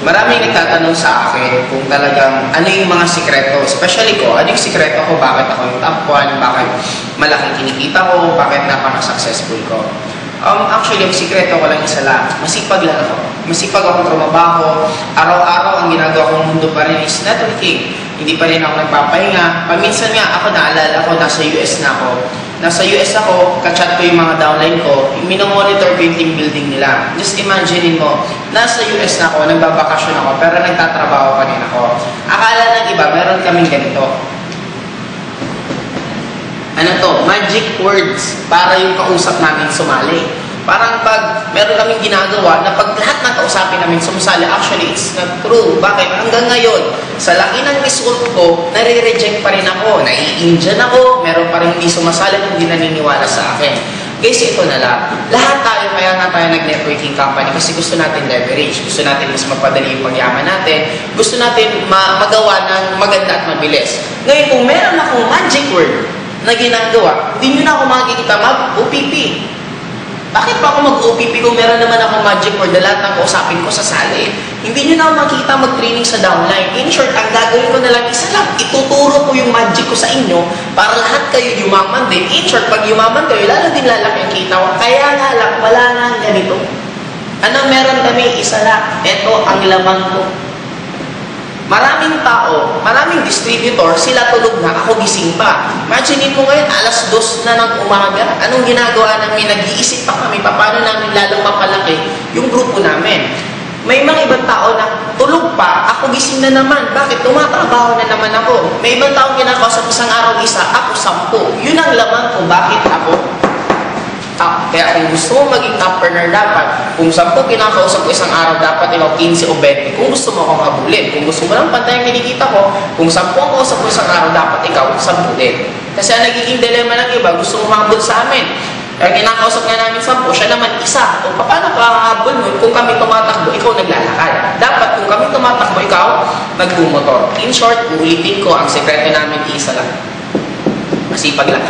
Maraming nagtatanong sa akin kung talagang ano yung mga sikreto. Especially ko, ano yung sikreto ko, bakit ako yung top 1, bakit malaking kinikita ko, bakit napaka-successful ko. Actually, yung sikreto ko lang isa lang. Masipag lang ako. Masipag akong trumabaho. Araw-araw, ang ginagawa kong mundo pa rin is networking. Hindi pa rin ako nagpapahinga. Paminsan nga, ako naalala ko, nasa US na ako. Nasa US ako, kachat ko yung mga downline ko, minomonitor ko yung team building nila. Just imagine mo, nasa US na ako, nagbabakasyon ako, pero nagtatrabaho pa rin ako. Akala ng iba, meron kaming ganito. Ano to? Magic words para yung kausap namin sumali. Parang pag meron kaming ginagawa na pag lahat ng kausapin namin sumusali, actually, it's not true. Bakit? Hanggang ngayon, sa laki ng result ko, nare-reject pa rin ako. Nai-Indian ako, meron pa rin hindi sumasali kung hindi naniniwala sa akin. Guys, ito na lang. Lahat tayo, kaya nga tayo nag-networking company kasi gusto natin leverage. Gusto natin mas mapadali yung pagyaman natin. Gusto natin magawa ng maganda at mabilis. Ngayon, kung meron akong magic word na ginagawa, hindi nyo na ako makikita mag-OPP. Bakit pa ako mag-OPP kung meron naman ako magic word na lahat ng kausapin ko sa sali? Hindi nyo na ako makita mag-training sa downline. In short, ang gagawin ko na lang, isa lang, ituturo ko yung magic ko sa inyo para lahat kayo yumaman din. In short, pag yumaman kayo, lalo din lalaki ang kita ko. Kaya nga lang, wala nga ganito. Anong meron kami? Isa lang. Ito ang laman ko. Maraming tao, maraming distributor, sila tulog na, ako gising pa. Imagine mo ngayon, alas 2 na ng umaga. Anong ginagawa namin? Nag-iisip pa kami, paano namin lalong mapalaki yung grupo namin. May mga ibang tao na tulog pa, ako gising na naman. Bakit? Tumatrabaho na naman ako. May ibang tao kinakausap isang araw isa, ako 10. Yun ang laman ko, bakit ako? Kaya kung gusto mo maging entrepreneur dapat, kung 10 kinakausap ko isang araw, dapat ikaw 15 o 20. Kung gusto mo akong habulin, kung gusto mo lang pantay ang kinikita ko, kung 10 ang kausap ko isang araw, dapat ikaw 10 din. Kasi ang nagiging dilema ng iba, gusto mo mahabol sa amin. Kaya kinakausap nga namin 10, siya naman isa. O paano ka hahabol mo? Kung kami tumatakbo, ikaw naglalakad. Dapat kung kami tumatakbo, ikaw nagbumotor. In short, ulitin ko, ang sekreto namin isa lang. Masipag lang.